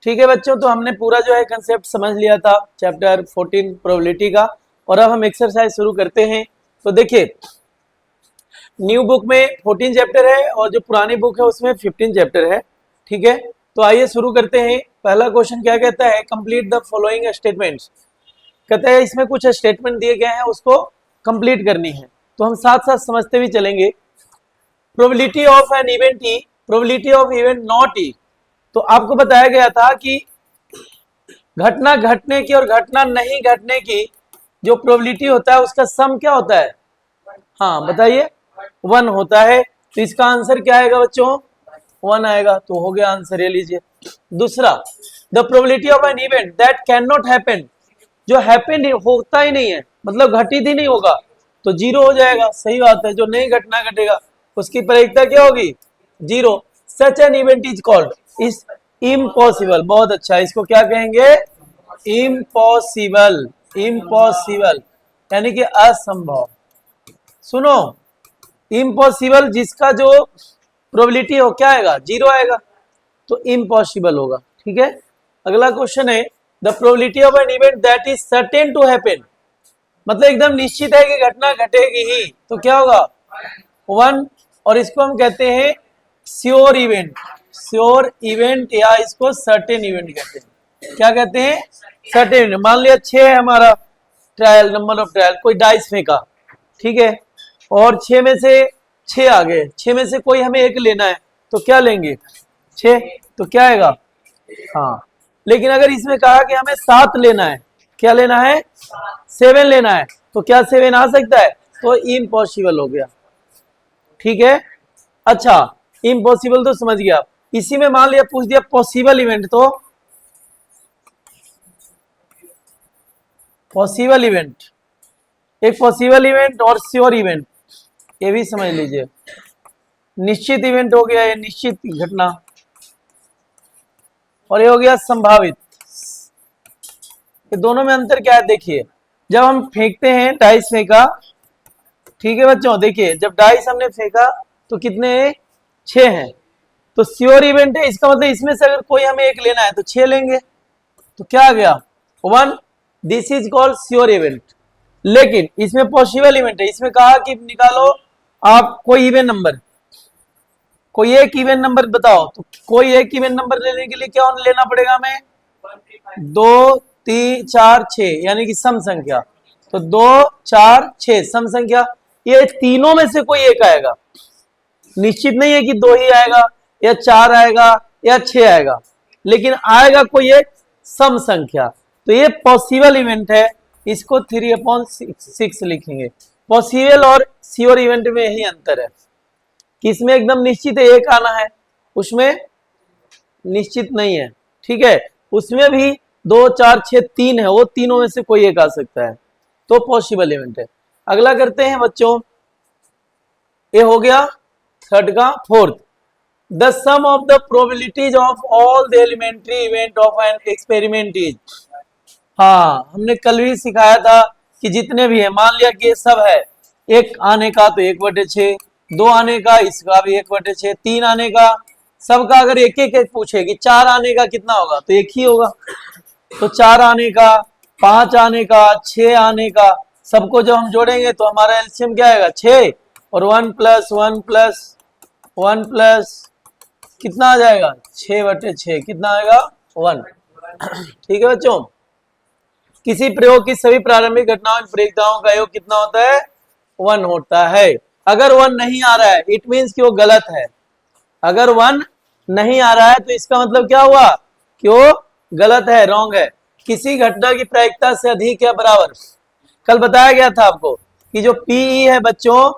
ठीक है बच्चों, तो हमने पूरा जो है कंसेप्ट समझ लिया था चैप्टर 14 प्रोबेबिलिटी का। और अब हम एक्सरसाइज शुरू करते हैं। तो देखिए, न्यू बुक में 14 चैप्टर है और जो पुरानी बुक है उसमें 15 चैप्टर है। ठीक है, तो आइए शुरू करते हैं। पहला क्वेश्चन क्या कहता है, कंप्लीट द फॉलोइंग स्टेटमेंट्स। कहता है इसमें कुछ स्टेटमेंट दिए गए हैं, उसको कंप्लीट करनी है। तो हम साथ साथ समझते हुए चलेंगे। Probability of an event E, probability of event not E. तो आपको बताया गया था कि घटना घटने की और घटना नहीं घटने की जो प्रोबेबिलिटी होता है उसका सम क्या होता है। हाँ बताइए, 1 होता है। तो इसका आंसर क्या आएगा बच्चों, 1 आएगा। तो हो गया आंसर, ये लीजिए। दूसरा, the probability of an event that can not happen, जो हैपन होता ही नहीं है, मतलब घटित ही नहीं होगा, तो 0 हो जाएगा। सही बात है, जो नहीं घटना घटेगा उसकी प्रायिकता क्या होगी, 0। Such an event is called is impossible. बहुत अच्छा, इसको क्या कहेंगे, इम्पॉसिबल। इम्पॉसिबल यानी कि असंभव। सुनो, इम्पॉसिबल जिसका जो प्रोबेबिलिटी हो क्या आएगा, 0 आएगा, तो इम्पॉसिबल होगा। ठीक है, अगला क्वेश्चन है, the probability of an event that is certain to happen, मतलब एकदम निश्चित है कि घटना घटेगी ही, तो क्या होगा, 1। और इसको हम कहते हैं श्योर इवेंट। श्योर इवेंट या इसको सर्टेन इवेंट कहते हैं। क्या कहते हैं, सर्टेन इवेंट। मान लिया 6 है हमारा ट्रायल, नंबर ऑफ ट्रायल, कोई डाइस फेंका, ठीक है, और 6 में से 6 आ गए, 6 में से कोई हमें एक लेना है, तो क्या लेंगे, 6, तो क्या आएगा, हाँ। लेकिन अगर इसमें कहा कि हमें 7 लेना है, क्या लेना है, 7 लेना है, तो क्या 7 आ सकता है, तो इम्पॉसिबल हो गया। ठीक है, अच्छा, इम्पॉसिबल तो समझ गया। इसी में मान लिया पूछ दिया पॉसिबल इवेंट, तो पॉसिबल इवेंट, एक पॉसिबल इवेंट और श्योर इवेंट, ये भी समझ लीजिए। निश्चित इवेंट हो गया, ये निश्चित घटना, और ये हो गया संभावित। ये दोनों में अंतर क्या है, देखिए, जब हम फेंकते हैं, डाइस फेंका, ठीक है बच्चों, देखिए जब डाइस हमने फेंका तो कितने, 6 हैं, तो श्योर इवेंट है, इसका मतलब इसमें से अगर कोई हमें एक लेना है तो 6 लेंगे, तो क्या आ गया, 1। This is called sure event. लेकिन इसमें पॉसिबल इवेंट है, इसमें कहा कि निकालो आप कोई इवेंट नंबर, कोई एक इवेंट नंबर बताओ, तो कोई एक इवेंट नंबर लेने के लिए क्या लेना पड़ेगा हमें, 2 3 4 6, यानी कि सम संख्या। तो 2 4 6 सम संख्या, ये तीनों में से कोई एक आएगा। निश्चित नहीं है कि 2 ही आएगा या 4 आएगा या 6 आएगा, लेकिन आएगा कोई एक सम संख्या, तो ये पॉसिबल इवेंट है। इसको 3/6 लिखेंगे। पॉसिबल और श्योर इवेंट में यही अंतर है कि इसमें एकदम निश्चित है एक आना है, उसमें निश्चित नहीं है। ठीक है, उसमें भी 2 4 6 3 है, वो तीनों में से कोई एक आ सकता है, तो पॉसिबल इवेंट है। अगला करते हैं बच्चों, ये हो गया थर्ड का। Fourth, the sum of the probabilities of all the elementary event of an experiment is. हाँ, हमने कल भी सिखाया था कि जितने भी है, मान लिया कि ये सब है, एक आने का तो 1/6, 2 आने का इसका भी 1/6, 3 आने का, सबका अगर एक एक पूछे कि 4 आने का कितना होगा, तो एक ही होगा। तो 4 आने का, 5 आने का, 6 आने का, सबको जब हम जोड़ेंगे तो हमारा एलसीएम क्या आएगा, 6, और 1 + 1 + 1 + कितना आ जाएगा, 6/6, कितना आएगा, 1। ठीक है बच्चों, किसी प्रयोग की सभी प्रारंभिक घटनाओं प्रयोगिताओं का योग कितना होता है, 1 होता है। अगर 1 नहीं आ रहा है, इट मीन्स कि वो गलत है। अगर 1 नहीं आ रहा है तो इसका मतलब क्या हुआ, कि वो गलत है, रॉन्ग है। किसी घटना की प्रायिकता से अधिक या बराबर, कल बताया गया था आपको कि जो पीई है बच्चों,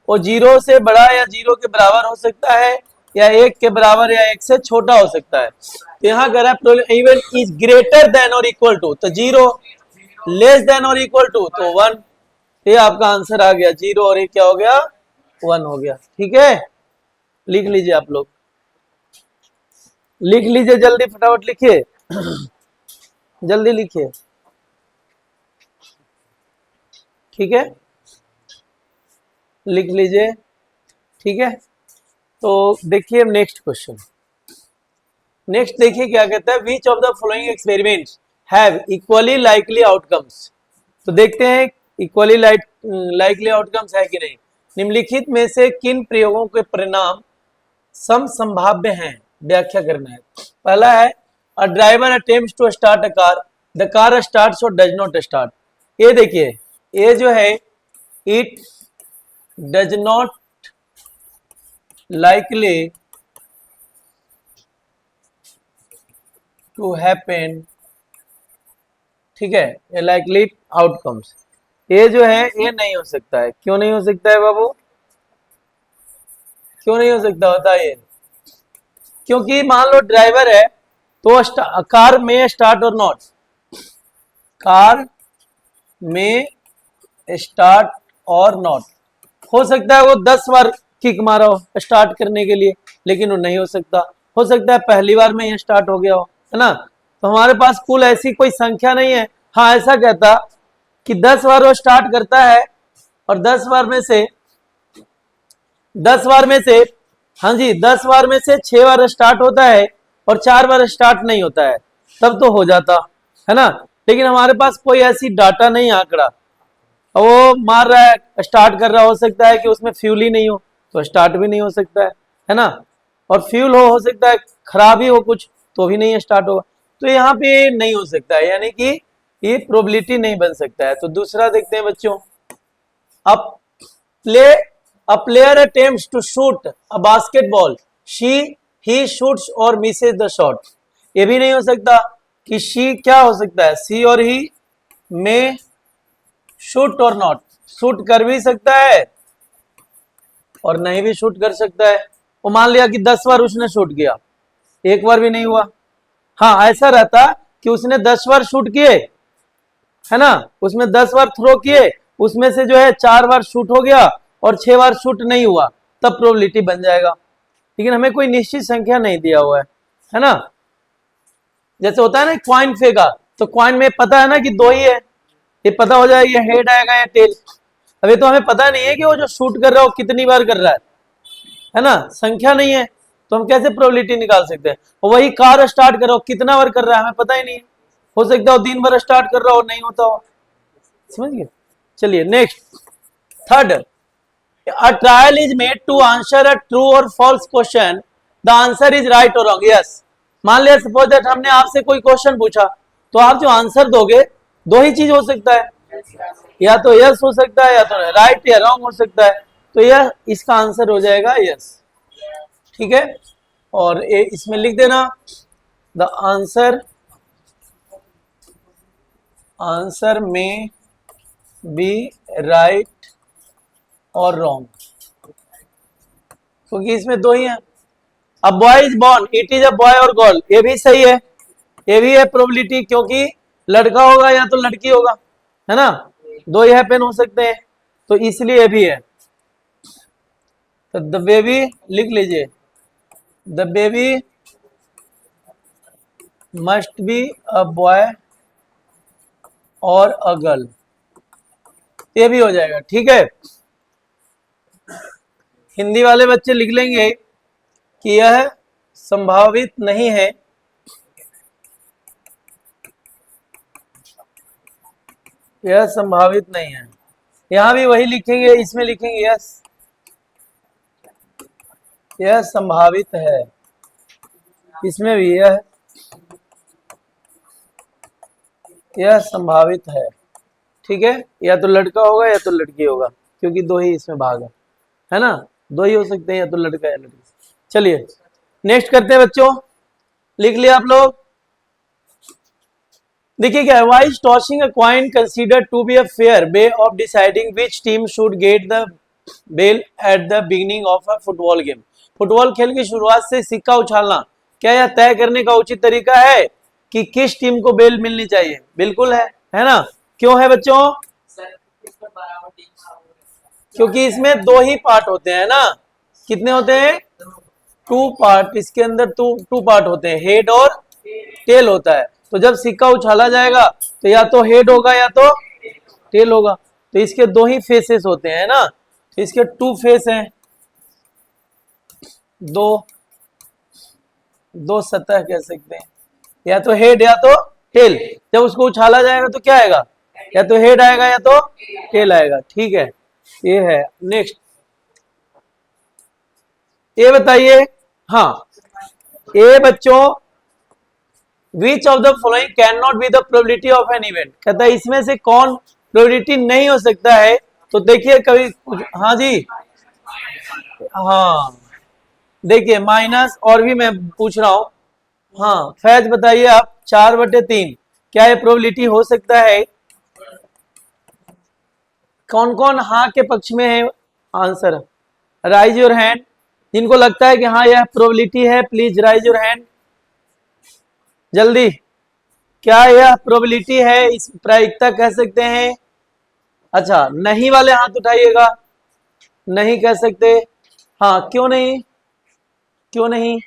वो 0 से बड़ा या 0 के बराबर हो सकता है, या 1 के बराबर या 1 से छोटा हो सकता है। तो यहाँ कह रहा है इवेंट इज ग्रेटर देन और इक्वल टू, तो 0, लेस देन और इक्वल टू तो 1। ये आपका आंसर आ गया, 0 और ये क्या हो गया, 1 हो गया। ठीक है, लिख लीजिए आप लोग, लिख लीजिए, जल्दी फटाफट लिखिए, जल्दी लिखिए। ठीक है, लिख लीजिए। ठीक है, तो देखिए नेक्स्ट क्वेश्चन, नेक्स्ट देखिए क्या कहता है, which of the following experiments have equally likely outcomes. तो देखते हैं इक्वली लाइकली आउटकम्स है कि नहीं। निम्नलिखित में से किन प्रयोगों के परिणाम समसंभाव्य हैं, व्याख्या करना है। पहला है a driver attempts to start a car, the car starts और डज नॉट स्टार्ट। ये देखिए, ये जो है it does not likely to happen, ठीक है, ये लाइकली आउटकम्स। ये जो है ये नहीं हो सकता है। क्यों नहीं हो सकता है बाबू, क्यों नहीं हो सकता बताइए। क्योंकि मान लो ड्राइवर है तो कार में स्टार्ट और नॉट, कार में स्टार्ट और नॉट। हो सकता है वो 10 बार किक मारा हो स्टार्ट करने के लिए, लेकिन वो नहीं हो सकता। हो सकता है पहली बार में ही स्टार्ट हो गया हो, है ना। तो हमारे पास कुल ऐसी कोई संख्या नहीं है। हाँ, ऐसा कहता कि 10 बार वो स्टार्ट करता है और 10 बार में से 10 बार में से, हाँ जी, 10 बार में से 6 बार स्टार्ट होता है और 4 बार स्टार्ट नहीं होता है, तब तो हो जाता, है ना। लेकिन हमारे पास कोई ऐसी डाटा नहीं, आंकड़ा। वो मार रहा है, स्टार्ट कर रहा, हो सकता है कि उसमें फ्यूल ही नहीं हो तो स्टार्ट भी नहीं हो सकता है ना। और फ्यूल हो सकता है खराब ही हो कुछ, तो भी नहीं स्टार्ट होगा। तो यहाँ पे नहीं हो सकता है, यानी कि ये प्रोबेबिलिटी नहीं बन सकता है। तो दूसरा देखते हैं बच्चों, अब play a player attempts to shoot a basketball, he shoots और misses the shot। ये भी नहीं हो सकता कि she क्या हो सकता है, she और he में शूट और नॉट, शूट कर भी सकता है और नहीं भी शूट कर सकता है। वो मान लिया कि 10 बार उसने शूट किया, एक बार भी नहीं हुआ। हाँ, ऐसा रहता कि उसने 10 बार शूट किए, है ना, उसमें 10 बार थ्रो किए, उसमें से जो है 4 बार शूट हो गया और 6 बार शूट नहीं हुआ, तब प्रोबेबिलिटी बन जाएगा। लेकिन हमें कोई निश्चित संख्या नहीं दिया हुआ है ना। जैसे होता है ना क्वाइन फेंका, तो क्वाइन में पता है ना कि 2 ही है, ये पता हो जाएगा ये हेड आएगा या टेल। अभी तो हमें पता नहीं है कि वो जो शूट कर रहा है वो कितनी बार कर रहा है ना, संख्या नहीं है, तो हम कैसे प्रोबेबिलिटी निकाल सकते हैं। और वही कार स्टार्ट कर रहा हो, कितना बार कर रहा है हमें पता ही नहीं है। हो सकता है 3 बार स्टार्ट कर रहा हो, नहीं होता हो, समझ गए। चलिए next, third, a trial is made to answer a true or false question, the answer is right or wrong। yes, मान लिया सपोज दैट हमने आपसे कोई क्वेश्चन पूछा, तो आप जो आंसर दोगे 2 ही चीज हो सकता है, या तो यस हो सकता है या तो राइट या रॉन्ग हो सकता है। तो यह इसका आंसर हो जाएगा यस, ठीक है। और इसमें लिख देना द आंसर में बी राइट और रॉन्ग, क्योंकि इसमें 2 ही है। अब boy is born, it is a boy और गर्ल, ये भी सही है, ये भी है प्रोबेबिलिटी, क्योंकि लड़का होगा या तो लड़की होगा, है ना, 2 ही हैपन हो सकते हैं, तो इसलिए ये भी है। तो द बेबी लिख लीजिए, the baby must be a boy और अ गर्ल, ये भी हो जाएगा, ठीक है। हिंदी वाले बच्चे लिख लेंगे कि यह संभावित नहीं है, यह संभावित नहीं है। यहां भी वही लिखेंगे, इसमें लिखेंगे यस, यह संभावित है, इसमें भी यह संभावित है, ठीक है। या तो लड़का होगा या तो लड़की होगा, क्योंकि 2 ही इसमें भाग है ना, 2 ही हो सकते हैं, या तो लड़का या लड़की। चलिए नेक्स्ट करते हैं बच्चों, लिख लिया आप लोग। देखिए क्या है, why is tossing a coin considered to be a fair way of deciding which team should get the ball at the beginning of a football game. Football खेल की शुरुआत से सिक्का उछालना, क्या यह तय करने का उचित तरीका है कि किस टीम को बेल मिलनी चाहिए? बिल्कुल है ना। क्यों है बच्चों? क्योंकि इसमें 2 ही पार्ट होते हैं ना, कितने होते हैं? 2 पार्ट, इसके अंदर 2 पार्ट होते हैं, हेड और टेल होता है। तो जब सिक्का उछाला जाएगा तो या तो हेड होगा या तो टेल होगा, तो इसके 2 ही फेसेस होते हैं ना, तो इसके 2 फेस हैं, 2 दो सतह कह सकते हैं, या तो हेड या तो टेल। जब उसको उछाला जाएगा तो क्या आएगा, या तो हेड आएगा या तो टेल आएगा। ठीक है, ये है। नेक्स्ट ये बताइए, हाँ ये बच्चों, which of the following can not be the probability of an event, कहता है इसमें से कौन प्रोबेबिलिटी नहीं हो सकता है। तो देखिए कभी, हाँ जी, हाँ देखिए माइनस, और भी मैं पूछ रहा हूं, हाँ फैज बताइए आप, 4/3 क्या ये प्रोबेबिलिटी हो सकता है? कौन कौन हाँ के पक्ष में है? Answer, rise your hand. जिनको लगता है कि हाँ यह प्रोबेबिलिटी है, प्लीज राइज योर हैंड जल्दी। क्या यह प्रोबेबिलिटी है, इस प्रायिकता कह सकते हैं? अच्छा, नहीं वाले हाथ उठाइएगा, नहीं कह सकते। हाँ क्यों नहीं, क्यों नहीं?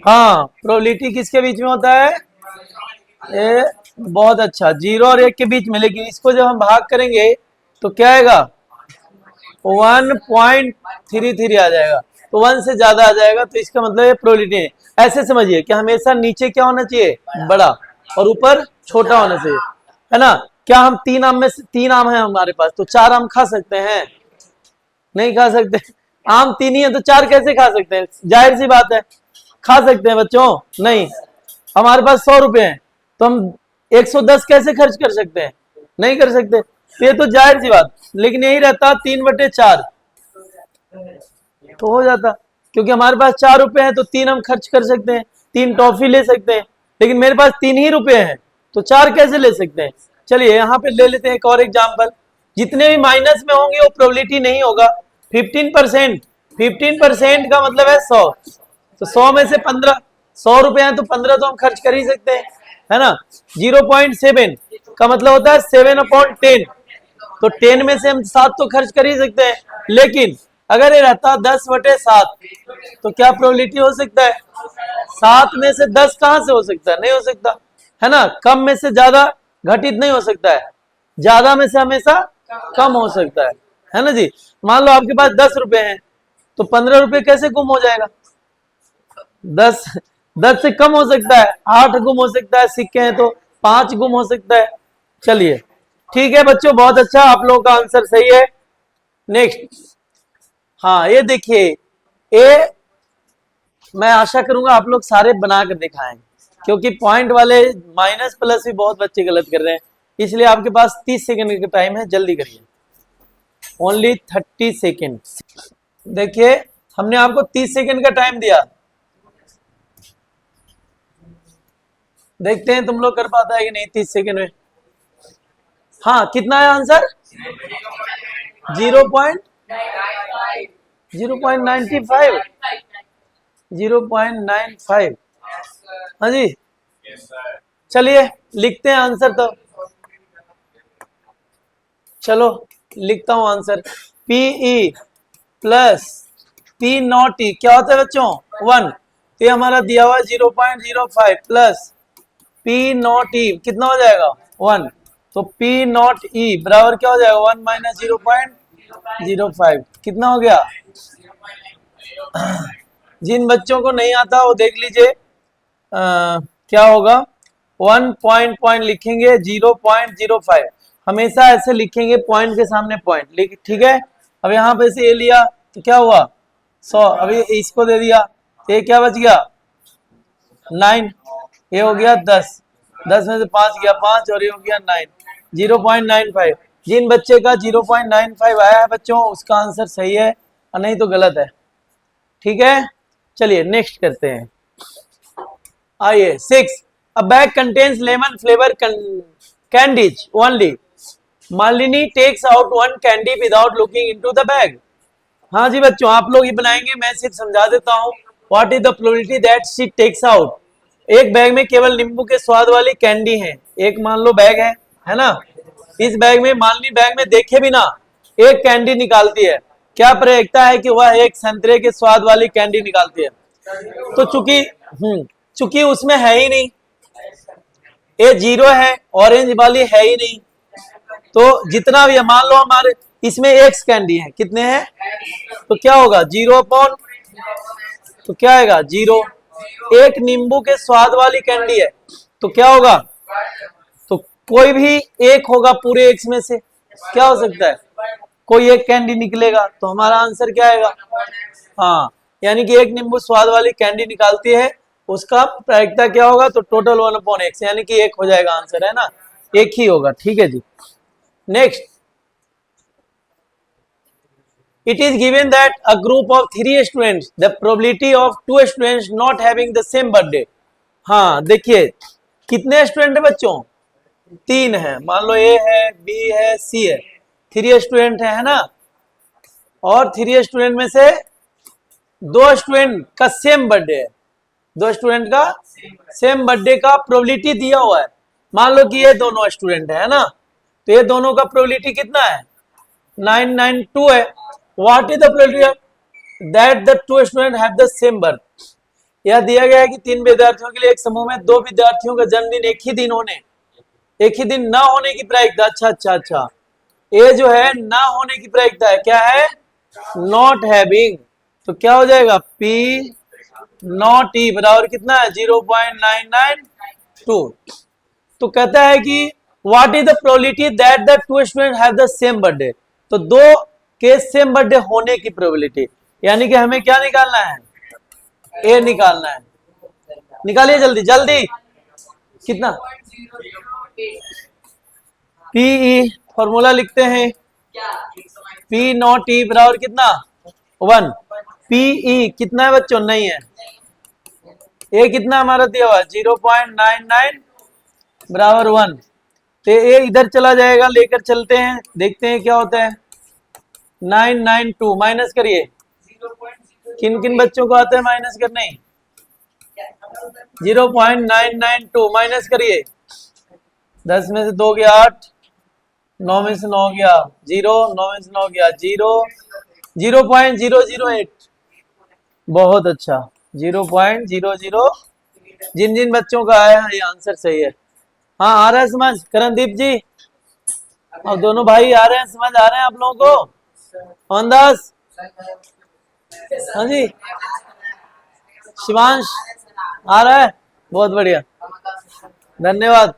हाँ प्रोबेबिलिटी किसके बीच में होता है? ए, बहुत अच्छा, 0 और 1 के बीच में। लेकिन इसको जब हम भाग करेंगे तो क्या आएगा? 1.33 आ जाएगा, तो 1 से ज्यादा आ जाएगा, तो इसका मतलब ये प्रोबेबिलिटी है। ऐसे समझिए कि हमेशा नीचे क्या होना चाहिए? बड़ा, और ऊपर छोटा होना चाहिए, है ना। क्या हम 3 आम में से 3 आम है हमारे पास, तो 4 आम खा सकते हैं? नहीं खा सकते। आम 3 ही है तो 4 कैसे खा सकते हैं? जाहिर सी बात है, खा सकते हैं बच्चों? नहीं। हमारे पास 100 रुपए हैं तो हम 110 कैसे खर्च कर सकते हैं? नहीं कर सकते। ये तो जाहिर सी बात, लेकिन यही रहता 3/4 तो हो जाता, क्योंकि हमारे पास 4 रुपए हैं तो 3 हम खर्च कर सकते हैं, 3 टॉफी ले सकते हैं। लेकिन मेरे पास 3 ही रुपए हैं तो 4 कैसे ले सकते हैं? चलिए यहाँ पे ले लेते हैं एक और एग्जाम्पल। जितने भी माइनस में होंगे वो प्रोबेबिलिटी नहीं होगा। 15%, 15% का मतलब है 100, तो 100 में से 15, 100 रुपए हैं तो 15 तो हम खर्च कर ही सकते हैं, है ना। 0.7 का मतलब होता है 7/10, तो 10 में से हम 7 तो खर्च कर ही सकते हैं। लेकिन अगर ये रहता 10/7 तो क्या प्रोबेबिलिटी हो सकता है? 7 में से 10 कहां से हो सकता है? नहीं हो सकता, है ना। कम में से ज्यादा घटित नहीं हो सकता है, ज्यादा में से हमेशा कम हो सकता है ना जी। मान लो आपके पास 10 रुपए हैं तो 15 रुपए कैसे गुम हो जाएगा? 10 से कम हो सकता है, 8 गुम हो सकता है, सिक्के हैं तो 5 गुम हो सकता है। चलिए ठीक है बच्चों, बहुत अच्छा, आप लोगों का आंसर सही है। नेक्स्ट, हाँ ये देखिए, ये मैं आशा करूंगा आप लोग सारे बना कर दिखाएं, क्योंकि पॉइंट वाले माइनस प्लस भी बहुत बच्चे गलत कर रहे हैं, इसलिए आपके पास 30 सेकंड का टाइम है, जल्दी करिए, ओनली 30 सेकंड। देखिए हमने आपको 30 सेकंड का टाइम दिया, देखते हैं तुम लोग कर पाता है कि नहीं 30 सेकंड में। हाँ कितना है आंसर? 0.95, 0.95। हाँ जी, चलिए लिखते हैं आंसर तो। चलो लिखता हूं आंसर, PE प्लस P0E क्या होता है बच्चों? 1। तो ये हमारा दिया हुआ 0.05 प्लस P0E कितना हो जाएगा? 1। तो P0E बराबर क्या हो जाएगा? 1 माइनस 0.05 कितना हो गया? जिन बच्चों को नहीं आता वो देख लीजिए क्या होगा। 1 पॉइंट लिखेंगे, 0.05 हमेशा ऐसे लिखेंगे, पॉइंट के सामने पॉइंट, ठीक है। अब यहाँ पे से ये लिया तो क्या हुआ? 100। अभी इसको दे दिया तो ये क्या बच गया? 9। ये हो गया 10, 10 में से 5 गया 5 और ये हो गया 9, 0.95। जिन बच्चे का 0.95 आया है बच्चों उसका आंसर सही है, और नहीं तो गलत है, ठीक है। चलिए नेक्स्ट करते हैं, आइए 6। A bag contains lemon flavor candies only. Malini takes out one candy without looking into the bag. हाँ जी बच्चों, आप लोग ही बनाएंगे, मैं सिर्फ समझा देता हूँ। What is the probability that she takes out? एक बैग में केवल नींबू के स्वाद वाली कैंडी है, एक मान लो बैग है ना। इस बैग में मालिनी बैग में देखे बिना एक कैंडी निकालती है, क्या प्रयोजकता है कि वह एक संतरे के स्वाद वाली कैंडी निकालती है? तो चूंकि उसमें है ही नहीं, ये 0 है, ऑरेंज वाली है ही नहीं, तो जितना भी मान लो हमारे इसमें एक्स कैंडी है, कितने हैं? तो क्या होगा? 0/, तो क्या आएगा 0। एक नींबू के स्वाद वाली कैंडी है तो क्या होगा, तो कोई भी एक होगा पूरे एक्स में से, क्या हो सकता है, कोई एक कैंडी निकलेगा, तो हमारा आंसर क्या आएगा। हाँ, यानी कि एक नींबू स्वाद वाली कैंडी निकालती है, उसका प्रायिकता क्या होगा, तो टोटल 1/x, यानी कि एक हो जाएगा आंसर, है ना, एक ही होगा। ठीक है जी। Next, it is given that a group of 3 students, the probability of 2 students not having the same birthday। हाँ देखिए, कितने स्टूडेंट है बच्चों, 3 है, मान लो ए है, बी है, सी है, 3 स्टूडेंट है ना, और 3 स्टूडेंट में से 2 स्टूडेंट का सेम बर्थडे है, 2 स्टूडेंट का सेम बर्थडे का प्रोबेबिलिटी दिया हुआ है। मान लो कि ये दोनों स्टूडेंट है ना, तो ये दोनों का प्रोबेबिलिटी कितना है, 992 है। What is the probability that the 2 student have the same birth. यह दिया गया है कि 3 विद्यार्थियों के लिए एक समूह में 2 विद्यार्थियों का जन्मदिन एक ही दिन ना होने की प्रायिकता। अच्छा, ये जो है ना होने की प्रायिकता है, क्या है, नॉट हैविंग। तो क्या हो जाएगा, P नॉट ई बराबर कितना है, 0.992। तो कहता है कि what is the probability that the 2 student have the same birthday. तो 2 के सेम बर्थडे होने की प्रोबेबिलिटी, यानी कि हमें क्या निकालना है, ए निकालना है। निकालिए जल्दी जल्दी, कितना, पीई फॉर्मूला लिखते हैं, पी नॉट ई बराबर कितना, 1। पीई कितना है बच्चों, नहीं है, ए कितना हमारा दिया हुआ 0.99 बराबर 1। तो ये इधर चला जाएगा, लेकर चलते हैं, देखते हैं क्या होता है। 992 माइनस करिए, किन किन बच्चों को आता है माइनस करने, 0.992 माइनस करिए, 10 में से 2 गया 8, 9 में से 9 गया 0, 9 में से 9 गया 0, 0.008। बहुत अच्छा, 0.00। जिन जिन बच्चों का आया है ये आंसर सही है। हाँ आ रहा है समझ, करणदीप जी और दोनों भाई आ रहे हैं, समझ आ रहे हैं आप लोगों को, मोहनदास, हाँ जी, शिवांश आ रहा है, बहुत बढ़िया, धन्यवाद।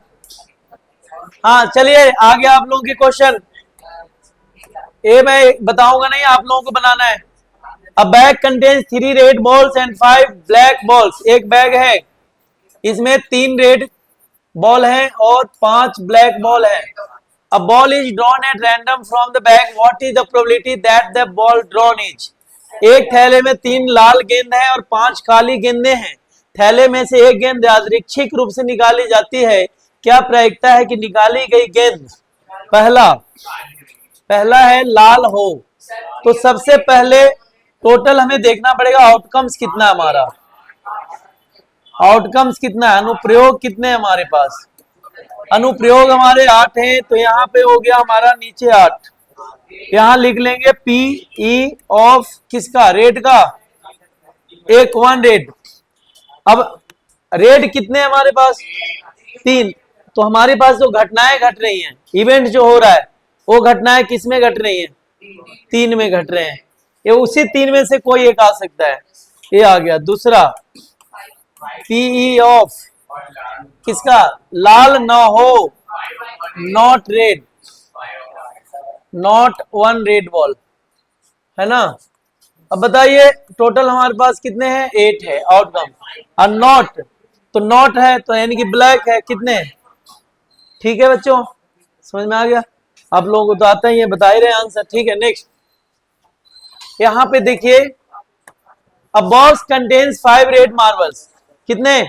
हाँ चलिए आगे आप लोगों के क्वेश्चन, ये मैं बताऊंगा नहीं, आप लोगों को बनाना है। अ bag contains 3 red balls and 5 black balls. एक बैग है, इसमें 3 रेड बॉल है और 5 ब्लैक बॉल है। A ball is drawn at random from the bag, what is the probability that the ball drawn is. एक थैले में 3 लाल गेंद है और 5 काली गेंदें हैं। थैले में से एक गेंद यादृच्छिक रूप से निकाली जाती है, क्या प्रायिकता है कि निकाली गई गेंद पहला है लाल हो। तो सबसे पहले टोटल हमें देखना पड़ेगा आउटकम्स कितना है हमारा, आउटकम्स कितना है, अनुप्रयोग कितने हैं हमारे पास। अनुप्रयोग हमारे 8 हैं, तो यहाँ पे हो गया हमारा नीचे 8, यहाँ लिख लेंगे पी ई ऑफ किसका, रेड का, एक 1 रेड। अब रेड कितने हमारे पास, 3। तो हमारे पास जो घटनाएं घट रही हैं, इवेंट जो हो रहा है, वो घटनाएं किस में घट रही हैं, 3 में घट रहे हैं। ये उसी 3 में से कोई एक आ सकता है, ये आ गया। दूसरा पीई ऑफ किसका, लाल ना हो, not red, not 1 red ball, है ना। अब बताइए टोटल हमारे पास कितने हैं, 8 है आउटकम। और नॉट, तो नॉट है तो यानी कि ब्लैक है, कितने, ठीक है बच्चों, समझ में आ गया, आप लोगों को तो आता ही है, बता ही रहे आंसर। ठीक है नेक्स्ट, यहाँ पे देखिए, अ बॉक्स कंटेन्स 5 रेड मार्बल्स, कितने,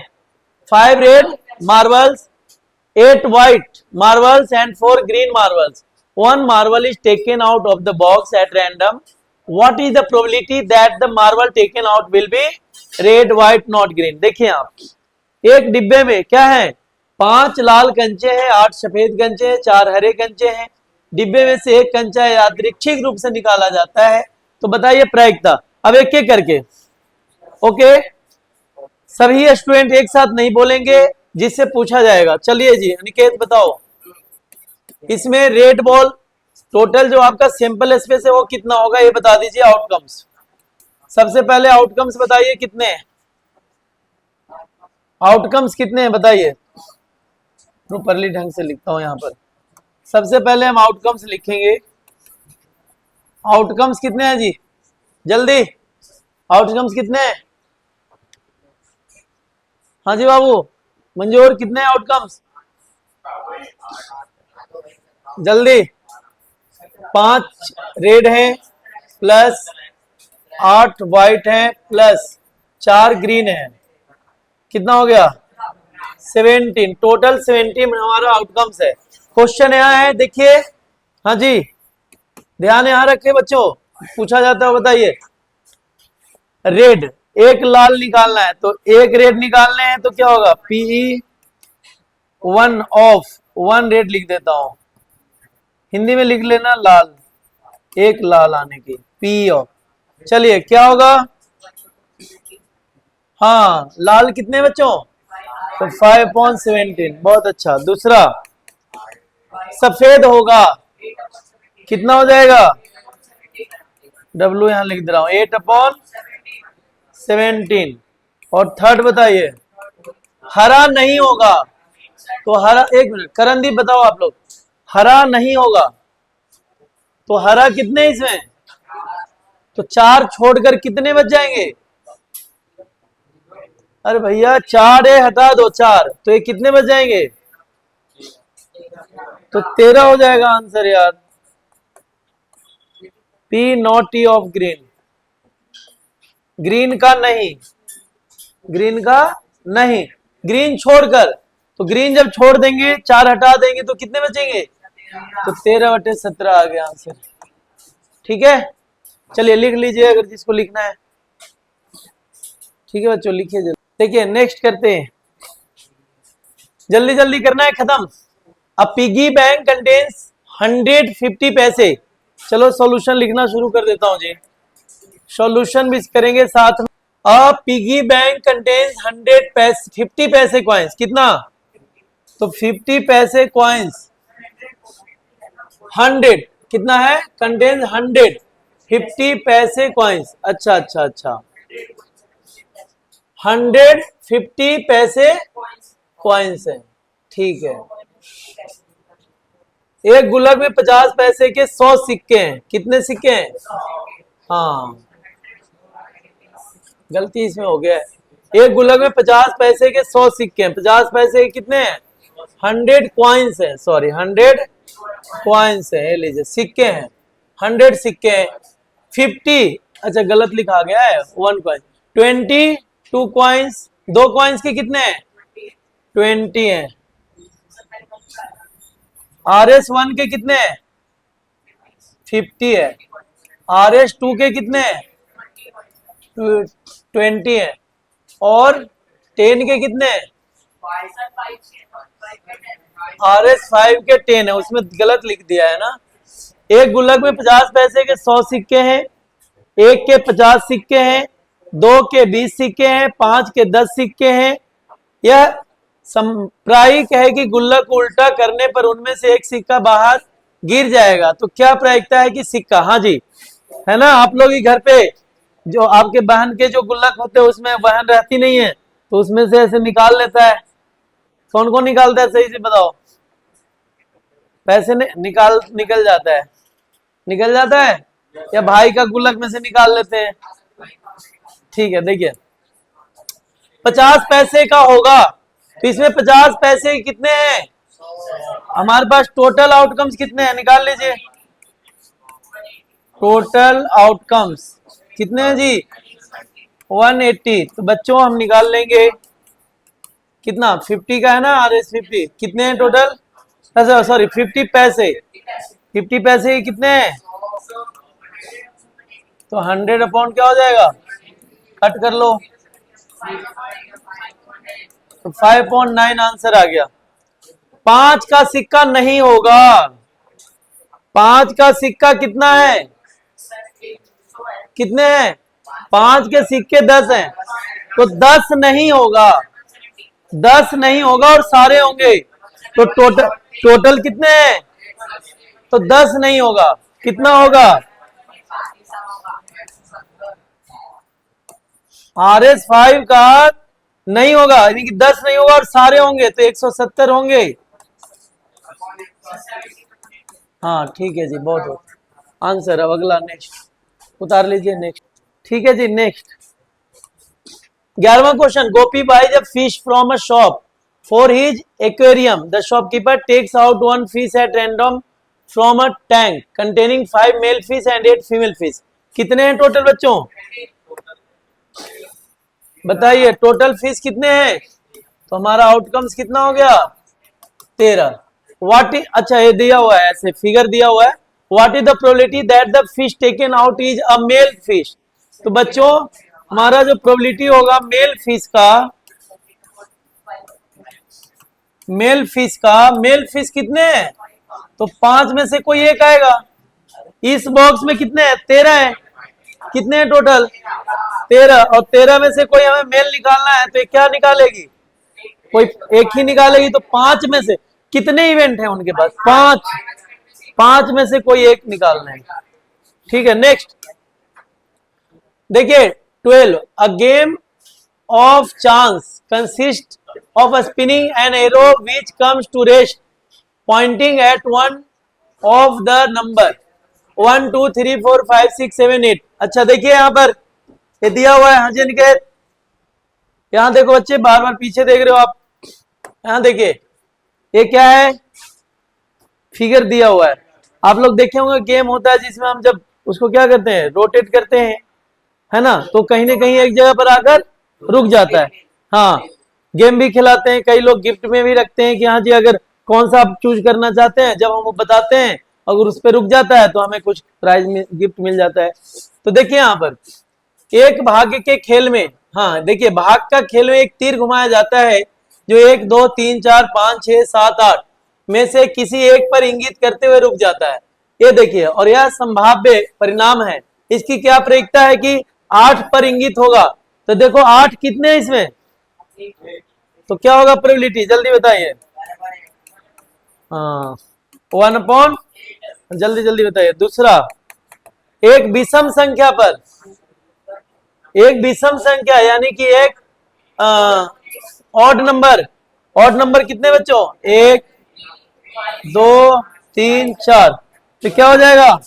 5 red marbles, 8 white marbles and 4 green marbles. One marble is taken out of the box at random. What is the probability that the marble taken out will be red, white, not green? देखिए आप, एक डिब्बे में क्या है, 5 लाल कंचे हैं, 8 सफेद कंचे हैं, 4 हरे कंचे हैं। डिब्बे में से एक कंचा यादृच्छिक रूप से निकाला जाता है, तो बताइए प्रायिकता। अब एक एक करके, ओके, सभी स्टूडेंट एक साथ नहीं बोलेंगे, जिससे पूछा जाएगा। चलिए जी अनिकेत बताओ, इसमें रेड बॉल टोटल जो आपका सैंपल स्पेस है वो कितना होगा, ये बता दीजिए आउटकम्स। सबसे पहले आउटकम्स बताइए कितने हैं, आउटकम्स कितने हैं बताइए। प्रॉपरली ढंग से लिखता हूं यहां पर। सबसे पहले हम आउटकम्स लिखेंगे। आउटकम्स कितने हैं जी, जल्दी, आउटकम्स कितने हैं? हाँ जी बाबू मंजूर, कितने आउटकम्स, जल्दी। 5 रेड है प्लस 8 व्हाइट है प्लस 4 ग्रीन है, कितना हो गया 17, टोटल 17 हमारा आउटकम्स है। क्वेश्चन यहाँ है देखिए, हाँ जी ध्यान यहाँ रखे बच्चों, पूछा जाता है बताइए। रेड, एक लाल निकालना है तो एक रेड निकालने हैं तो क्या होगा, पीई 1 ऑफ 1 रेड लिख देता हूं, हिंदी में लिख लेना लाल, एक लाल आने की, पी ऑफ। चलिए क्या होगा, हाँ लाल कितने बच्चों, तो 5/17, बहुत अच्छा। दूसरा सफेद होगा, कितना हो जाएगा, डब्लू यहां लिख दे रहा हूं, 8/17। और थर्ड बताइए, हरा नहीं होगा तो हरा, एक मिनट करणदीप बताओ आप लोग, हरा नहीं होगा तो हरा कितने इसमें, तो 4 छोड़कर कितने बच जाएंगे, अरे भैया 4 हटा दो 4, तो ये कितने बच जाएंगे, तो 13 हो जाएगा आंसर यार। P not T of green, green का नहीं, ग्रीन का नहीं, ग्रीन छोड़कर, तो ग्रीन जब छोड़ देंगे 4 हटा देंगे तो कितने बचेंगे, तो 13/17 आ गया आंसर। ठीक है चलिए लिख लीजिए अगर जिसको लिखना है। ठीक है बच्चों लिखिए जल्दी। देखिए नेक्स्ट करते हैं, जल्दी जल्दी करना है खत्म। अ पिगी बैंक कंटेन्स 150 पैसे। चलो सॉल्यूशन लिखना शुरू कर देता हूं जी, सॉल्यूशन भी करेंगे साथ में। अ पिगी बैंक कंटेन्स 50 पैसे कॉइन्स, कितना, तो 50 पैसे कॉइन्स, 100 कितना है, कंटेन्स 150 पैसे कॉइन्स, अच्छा अच्छा अच्छा, 150 पैसे कॉइन्स है, ठीक है। एक गुल्लक में 50 पैसे के 100 सिक्के हैं, कितने सिक्के हैं, हाँ गलती इसमें हो गया है। एक गुल्लक में 50 पैसे के 100 सिक्के हैं, 50 पैसे के कितने हैं, 100 क्वाइंस है, सॉरी 100 क्वाइंस है, लीजिए सिक्के हैं, 100 सिक्के हैं। 50, अच्छा गलत लिखा गया है, 1 क्वाइन। 22 क्वाइंस, 2 क्वाइंस के कितने हैं, 20 हैं। RS1 के कितने हैं, 50 है। RS2 के कितने हैं, 20 है। और 10 के कितने हैं, RS5 के 10 है, उसमें गलत लिख दिया है ना। एक गुल्लक में 50 पैसे के 100 सिक्के हैं, एक के 50 सिक्के हैं, 2 के 20 सिक्के हैं, 5 के 10 सिक्के हैं। यह संप्रायिक है कि गुल्लक को उल्टा करने पर उनमें से एक सिक्का बाहर गिर जाएगा, तो क्या प्रायिकता है कि सिक्का, हाँ जी है ना। आप लोग ही घर पे जो आपके बहन के जो गुल्लक होते हैं उसमें बहन रहती नहीं है तो उसमें से ऐसे निकाल लेता है, कौन कौन निकालता है सही से बताओ, पैसे निकल जाता है, निकल जाता है, या भाई का गुल्लक में से निकाल लेते हैं। ठीक है देखिए 50 पैसे का होगा तो इसमें 50 पैसे कितने हैं, हमारे पास टोटल आउटकम्स कितने हैं, निकाल लीजिए। टोटल आउटकम्स कितने हैं जी, 180। तो बच्चों हम निकाल लेंगे कितना, 50 का है ना, RS50 कितने हैं टोटल, अच्छा सॉरी 50 पैसे, 50 पैसे कितने हैं, तो 100 अपॉन क्या हो जाएगा, कट कर लो, तो 5.9 आंसर आ गया। 5 का सिक्का नहीं होगा, 5 का सिक्का कितना है, कितने हैं, 5 के सिक्के 10 हैं, तो 10 नहीं होगा, 10 नहीं होगा और सारे होंगे, तो टोटल कितने हैं, तो 10 नहीं होगा, कितना होगा, RS5 का नहीं होगा, यानी कि 10 नहीं होगा और सारे होंगे तो 170 होंगे। हाँ ठीक है जी, बहुत हो आंसर। अब अगला नेक्स्ट उतार लीजिए, नेक्स्ट। ठीक है जी, नेक्स्ट 11वां question. Gopi buys a fish from a shop for his aquarium. The shopkeeper takes out one fish at random from a tank containing 5 male fish and 8 female fish. कितने हैं टोटल बच्चों, बताइए टोटल फिश कितने हैं? तो हमारा outcomes कितना हो गया, 13। व्हाट इज, अच्छा ये दिया हुआ है, ऐसे फिगर दिया हुआ है। What is the probability that the fish taken out is a male fish. तो बच्चों हमारा जो प्रोबेबिलिटी होगा मेल फिश का, मेल फिश कितने हैं? तो 5 में से कोई एक आएगा। इस बॉक्स में कितने हैं, 13 है। कितने हैं टोटल, 13। और 13 में से कोई हमें मेल निकालना है तो ये क्या निकालेगी, कोई एक ही निकालेगी। तो 5 में से कितने इवेंट हैं उनके पास, 5। 5 में से कोई एक निकालना है, ठीक है। नेक्स्ट देखिए 12। A game of chance consists of a spinning an arrow which comes to rest pointing at one of the number 1 2 3 4 5 6 7 8। अच्छा देखिए यहाँ पर ये दिया हुआ है हजन के, यहाँ देखो बच्चे, बार बार पीछे देख रहे हो आप, यहाँ देखिए ये क्या है, फिगर दिया हुआ है। आप लोग देखे होंगे गेम होता है जिसमें हम जब उसको क्या करते हैं, रोटेट करते हैं, है ना, तो कहीं ना कहीं एक जगह पर आकर रुक जाता है। हाँ, गेम भी खिलाते हैं, कई लोग गिफ्ट में भी रखते हैं कि हाँ जी अगर कौन सा आप चूज करना चाहते हैं, जब हम वो बताते हैं अगर उस पर रुक जाता है तो हमें कुछ प्राइज में गिफ्ट मिल जाता है। तो देखिए यहाँ पर एक भाग्य के खेल में, हाँ देखिए भाग का खेल में एक तीर घुमाया जाता है जो 1 2 3 4 5 6 7 8 में से किसी एक पर इंगित करते हुए रुक जाता है। ये देखिए, और यह संभाव्य परिणाम है। इसकी क्या प्रयोजकता है कि 8 पर इंगित होगा। तो देखो 8 कितने हैं इसमें, तो क्या होगा प्रोबेबिलिटी, जल्दी बताइए। हाँ 1/, जल्दी जल्दी बताइए। दूसरा, एक विषम संख्या पर, एक विषम संख्या यानी कि एक ऑड नंबर, ऑड नंबर कितने बच्चों, 1 2 3 4, तो क्या हो जाएगा,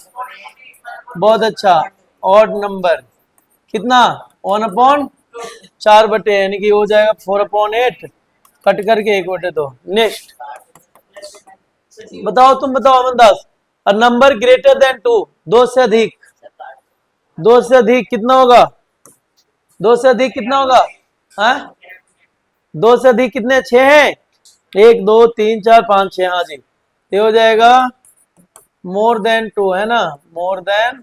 बहुत अच्छा, ऑड नंबर कितना 1/4 यानी कि हो जाएगा 4/8 कट करके 1/2। नेक्स्ट बताओ, तुम बताओ अमन दास। अ नंबर ग्रेटर देन 2, 2 से अधिक, 2 से अधिक कितना होगा, 2 से अधिक कितना होगा, हाँ 2 से अधिक कितने, 6 हैं, 1 2 3 4 5 6, हाँ जी ये हो जाएगा मोर देन 2, है ना, मोर देन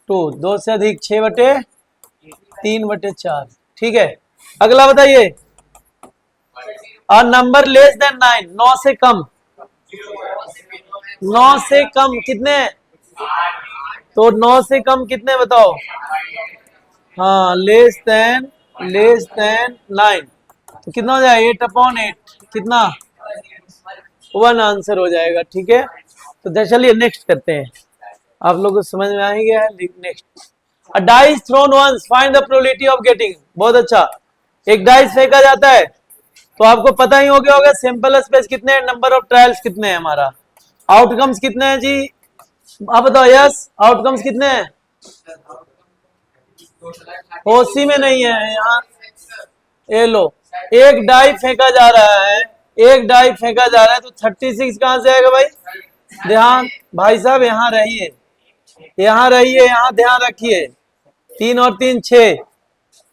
2, 2 से अधिक 6/3/4, ठीक है। अगला बताइए, अ नंबर लेस देन 9, 9 से कम, 9 से कम कितने, तो 9 से कम कितने बताओ, हाँ लेस देन 9, तो कितना हो जाएगा 8/8, कितना 1 आंसर हो जाएगा, ठीक है। तो चलिए नेक्स्ट करते हैं, आप लोगों को समझ में आ ही गया है। Next, a dice thrown once find the probability of getting. बहुत अच्छा, एक डाइस फेंका जाता है तो आपको पता ही हो गया होगा सैंपल स्पेस कितने हैं, नंबर ऑफ ट्रायल्स कितने हैं, हमारा आउटकम्स कितने हैं जी, आप बताओ। यस, आउटकम्स कितने हैं, ओसी में नहीं है यहाँ, ये लो, एक डाई फेंका जा रहा है, एक डाई फेंका जा रहा है, तो 36 कहां से आएगा भाई, ध्यान भाई साहब यहाँ रहिए, यहाँ रहिए, यहाँ ध्यान रखिए, 3 और 3 6,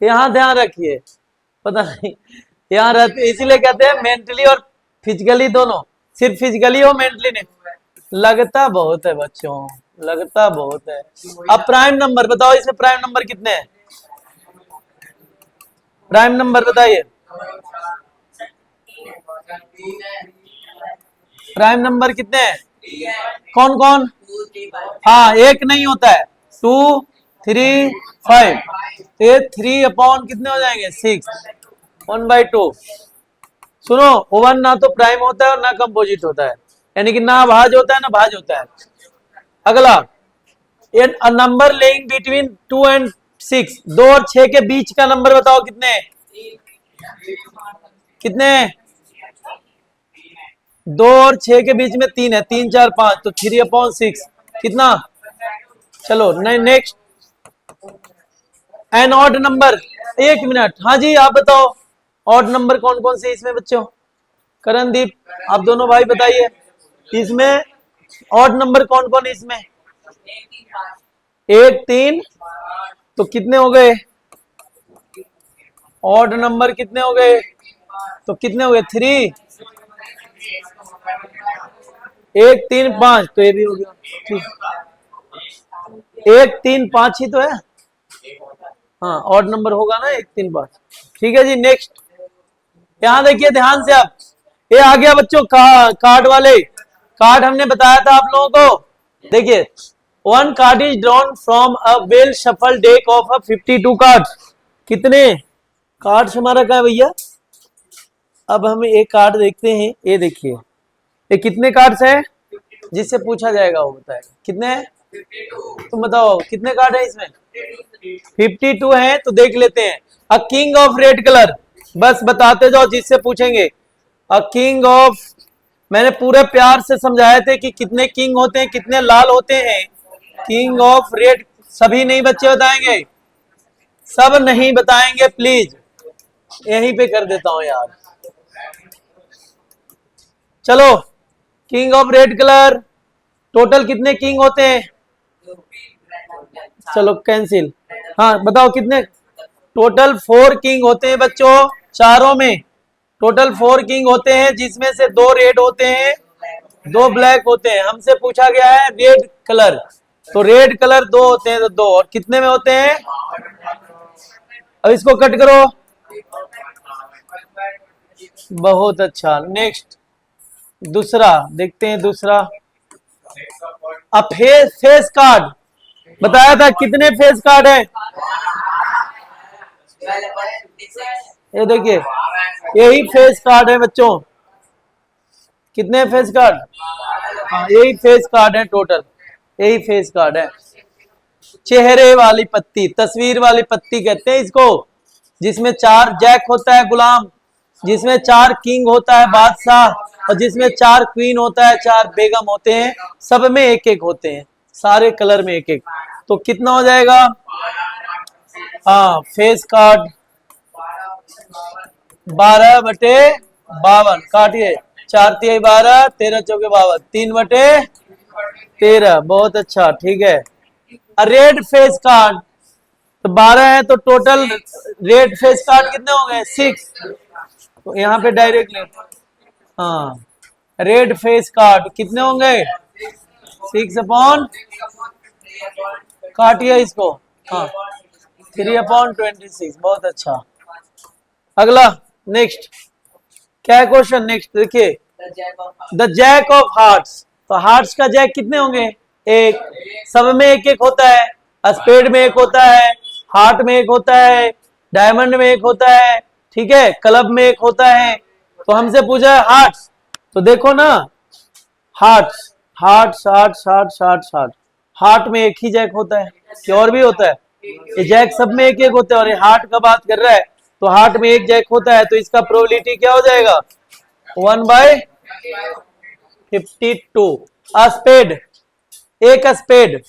यहाँ ध्यान रखिए, पता नहीं यहाँ रहते, इसीलिए कहते हैं मेंटली और फिजिकली दोनों, सिर्फ फिजिकली हो मेंटली नहीं, लगता बहुत है बच्चों, लगता बहुत है। अब प्राइम नंबर बताओ, इसमें प्राइम नंबर कितने हैं, प्राइम नंबर बताइए, प्राइम नंबर कितने हैं, कौन कौन, हाँ एक नहीं होता है, 2 3 5, तो ये 3 कितने हो जाएंगे 6, 1/2। सुनो, 1 ना तो प्राइम होता है और ना कंपोजिट होता है, यानी कि ना भाज होता है ना भाज होता है। अगला, a number laying between 2 and 6। 2 और 6 के बीच का नंबर बताओ कितने कितने 2 और 6 के बीच में 3 है, 3 4 5, तो 3/6 कितना। चलो next, an odd number. 1 minute, हाँ जी आप बताओ ऑड नंबर कौन कौन से इसमें बच्चों। करणदीप, आप दोनों भाई बताइए इसमें ऑड नंबर कौन कौन है इसमें। 1 3, तो कितने हो गए ऑड नंबर, कितने हो गए, तो कितने हो गए 3, 1 3 5, तो ये भी हो गया 1 3 5 ही तो है। हाँ ऑड नंबर होगा ना 1 3 5। ठीक है जी नेक्स्ट, यहां देखिए ध्यान से आप, ये आ गया बच्चों कार्ड वाले। कार्ड हमने बताया था आप लोगों को। देखिए 1 card is drawn from a well shuffle deck of a 52 card. कितने कार्ड्स हमारा कहा है भैया। अब हम एक कार्ड देखते हैं, ये देखिए ये कितने कार्ड्स है, जिससे पूछा जाएगा वो बताएगा कितने हैं। तुम बताओ कितने कार्ड है इसमें। 52 है, तो देख लेते हैं। A king of red colour, बस बताते जाओ जिससे पूछेंगे। अ किंग ऑफ, मैंने पूरे प्यार से समझाए थे कि कितने किंग होते हैं, कितने लाल होते हैं। किंग ऑफ रेड, सभी नहीं बच्चे बताएंगे, सब नहीं बताएंगे प्लीज, यहीं पे कर देता हूं यार। चलो king of red colour, total कितने किंग होते हैं। चलो कैंसिल, हाँ बताओ कितने। टोटल 4 किंग होते हैं बच्चों, चारों में टोटल 4 किंग होते हैं, जिसमें से 2 रेड होते हैं, 2 ब्लैक होते हैं। हमसे पूछा गया है रेड कलर, तो रेड कलर 2 होते हैं, तो 2 और कितने में होते हैं। अब इसको कट करो, बहुत अच्छा। नेक्स्ट दूसरा देखते हैं, दूसरा अब फेस कार्ड बताया था, कितने फेस कार्ड है। ये देखिए यही फेस कार्ड है बच्चों, कितने फेस कार्ड, हाँ यही फेस कार्ड है टोटल, यही फेस कार्ड है। चेहरे वाली पत्ती, तस्वीर वाली पत्ती कहते हैं इसको, जिसमें 4 जैक होता है गुलाम, जिसमें 4 किंग होता है बादशाह, और जिसमें 4 क्वीन होता है, 4 बेगम होते हैं, सब में एक एक होते हैं, सारे कलर में एक एक। तो कितना हो जाएगा, हाँ फेस कार्ड 12/52 काटिए, 4 तिहाई 12, 13 चौके 52, 3/13। बहुत अच्छा, ठीक है। रेड फेस कार्ड, तो 12 है, तो टोटल रेड फेस कार्ड कितने हो गए 6, तो यहाँ पे डायरेक्ट ले, हाँ रेड फेस कार्ड कितने होंगे 6 काटिए इसको, हाँ 3/26। बहुत अच्छा। अगला नेक्स्ट क्या है क्वेश्चन, नेक्स्ट देखिए द जैक ऑफ हार्ट्स, तो हार्ट्स का जैक कितने होंगे, एक, सब में एक एक होता है, स्पेड में एक होता है, हार्ट में एक होता है, डायमंड में एक होता है, ठीक है, क्लब में एक होता है। तो हमसे पूछा है हार्ट्स, तो देखो ना hearts, hearts hearts hearts hearts heart, heart में एक ही जैक होता है कि और भी होता है, ये जैक सब में एक एक होता है, और ये हार्ट का बात कर रहा है, तो हार्ट में एक जैक होता है, तो इसका प्रोबेबिलिटी क्या हो जाएगा 1/52। स्पेड, एक स्पेड,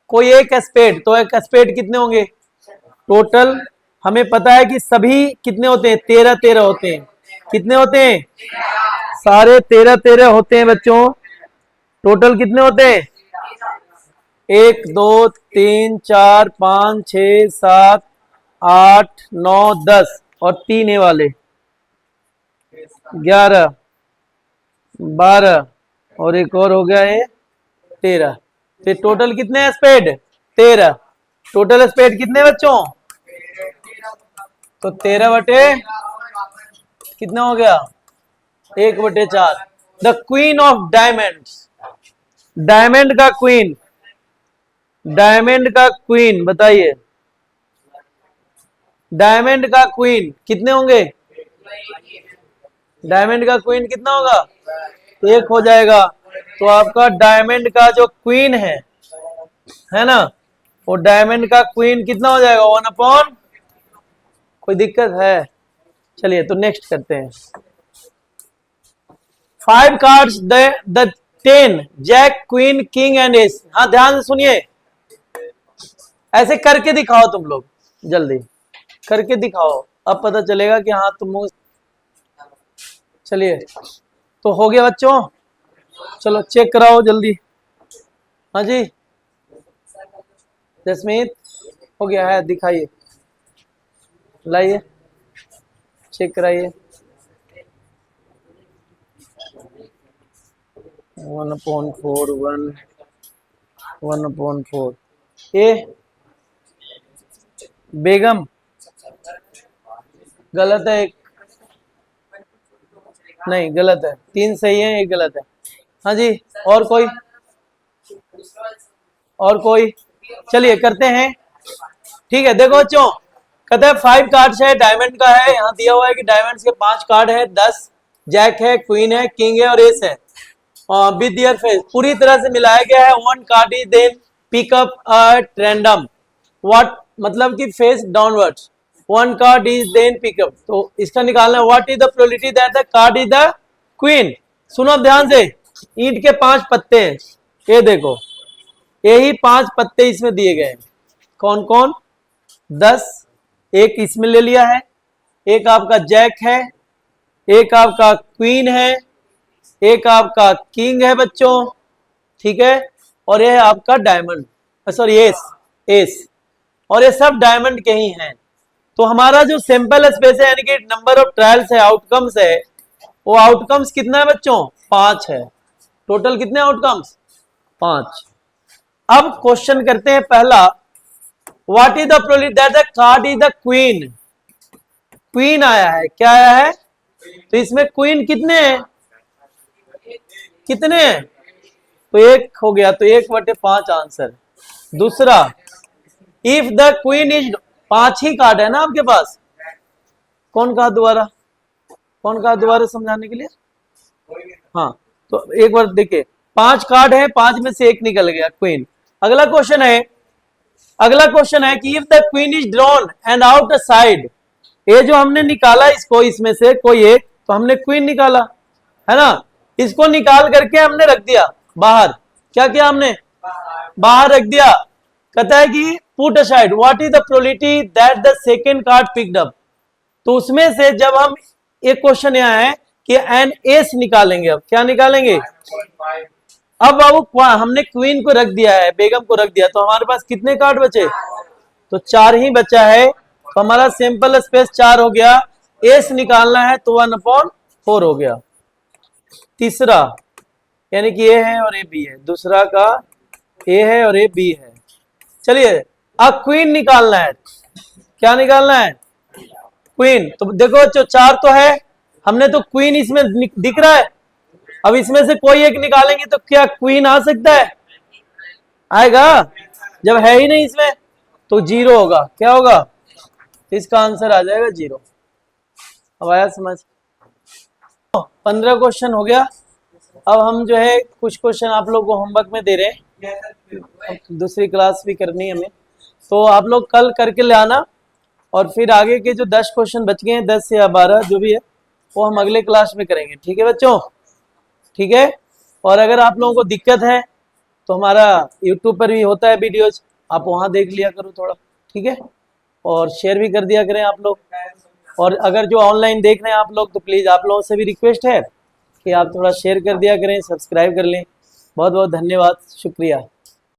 कोई एक स्पेड, तो एक स्पेड कितने होंगे टोटल, हमें पता है कि सभी कितने होते हैं 13 13 होते हैं, कितने होते हैं सारे 13 13 होते हैं बच्चों। टोटल कितने होते हैं 1 2 3 4 5 6 7 8 9 10, और 3 ये वाले 11 12, और एक और हो गया है 13। तो टोटल कितने हैं स्पेड 13, टोटल स्पेड कितने बच्चों, तो 13 कितना हो गया 1/4। The queen of diamonds, diamond का क्वीन, डायमंड का क्वीन बताइए, डायमंड का क्वीन कितने होंगे, डायमंड का क्वीन कितना होगा, एक हो जाएगा। तो आपका डायमंड का जो क्वीन है ना, और डायमंड का क्वीन कितना हो जाएगा 1/, कोई दिक्कत है? चलिए तो नेक्स्ट करते हैं। 5 cards the 10 jack queen king and ace. हाँ ध्यान से सुनिए, ऐसे करके दिखाओ तुम लोग, जल्दी करके दिखाओ, अब पता चलेगा कि हाँ तुम। चलिए तो हो गया बच्चों, चलो चेक कराओ जल्दी। हाँ जी जसमीत, हो गया है, दिखाइए, लाइए चेक कराइए। 1/4 1/4 ए बेगम, गलत है, एक नहीं गलत है, 3 सही है, एक गलत है। हाँ जी और कोई, और कोई? चलिए करते हैं, ठीक है। देखो बच्चों, कहते हैं 5 कार्ड्स है, डायमंड का है, यहाँ दिया हुआ है कि डायमंड के 5 कार्ड है, 10 जैक है, क्वीन है, किंग है और एस है। विद देयर फेस पूरी तरह से मिलाया गया है। 1 card is then pick up at random, what मतलब कि face downwards. 1 card is then pick up, तो इसका निकालना है what is the probability that the card is the queen. सुनो ध्यान से, ईंट के 5 पत्ते हैं, ये देखो, यही 5 पत्ते इसमें दिए गए हैं। कौन कौन? 10, एक इसमें ले लिया है, एक आपका जैक है, एक आपका क्वीन है, एक आपका किंग है बच्चों, ठीक है, और यह है आपका डायमंड, सॉरी एस, एस, और ये सब डायमंड के ही हैं। तो हमारा जो सैंपल स्पेस है, यानी कि नंबर ऑफ ट्रायल्स है, आउटकम्स है, वो आउटकम्स कितना है बच्चों? 5 है। टोटल कितने आउटकम्स? 5। अब क्वेश्चन करते हैं पहला, what is the probability that the card is the queen. Queen आया है, क्या आया है? तो इसमें क्वीन कितने हैं? कितने हैं? तो 1 हो गया, तो 1/5 आंसर। दूसरा, if the queen is, 5 he card है ना आपके पास, कौन कहा दोबारा, कौन कहा दोबारा समझाने के लिए? हाँ तो एक बार देखिए, 5 कार्ड है, 5 में से 1 निकल गया क्वीन। अगला क्वेश्चन है, अगला क्वेश्चन है कि if the queen is drawn and out side, ये जो हमने निकाला इसको, इसमें से कोई एक, तो हमने क्वीन निकाला है ना, इसको निकाल करके हमने रख दिया बाहर। क्या किया हमने? बाहर रख दिया। कहता है कि put aside what is the probability that the second card picked up. तो उसमें से जब हम, एक क्वेश्चन यहाँ है कि एन एस निकालेंगे, अब क्या निकालेंगे? अब बाबू हमने क्वीन को रख दिया है, बेगम को रख दिया, तो हमारे पास कितने कार्ड बचे? तो 4 ही बचा है, तो हमारा सैंपल स्पेस 4 हो गया। एस निकालना है तो 1/4 हो गया। तीसरा, यानी कि ए है और ए बी है, दूसरा का ए है और ए बी है। चलिए अब क्वीन निकालना है, क्या निकालना है? क्वीन। तो देखो जो 4 तो है, हमने तो क्वीन इसमें दिख रहा है, अब इसमें से कोई एक निकालेंगे तो क्या क्वीन आ सकता है? आएगा? जब है ही नहीं इसमें तो 0 होगा। क्या होगा? इसका आंसर आ जाएगा 0। अब आया समझ? 15 क्वेश्चन हो गया। अब हम जो है कुछ क्वेश्चन आप लोग को होमवर्क में दे रहे हैं, दूसरी क्लास भी करनी है हमें, तो आप लोग कल करके ले आना, और फिर आगे के जो 10 क्वेश्चन बच गए हैं, 10 या 12 जो भी है, वो हम अगले क्लास में करेंगे। ठीक है बच्चों? ठीक है। और अगर आप लोगों को दिक्कत है तो हमारा यूट्यूब पर भी होता है वीडियोज, आप वहाँ देख लिया करो थोड़ा, ठीक है, और शेयर भी कर दिया करें आप लोग। और अगर जो ऑनलाइन देख रहे हैं आप लोग, तो प्लीज़ आप लोगों से भी रिक्वेस्ट है कि आप थोड़ा शेयर कर दिया करें, सब्सक्राइब कर लें। बहुत बहुत धन्यवाद, शुक्रिया।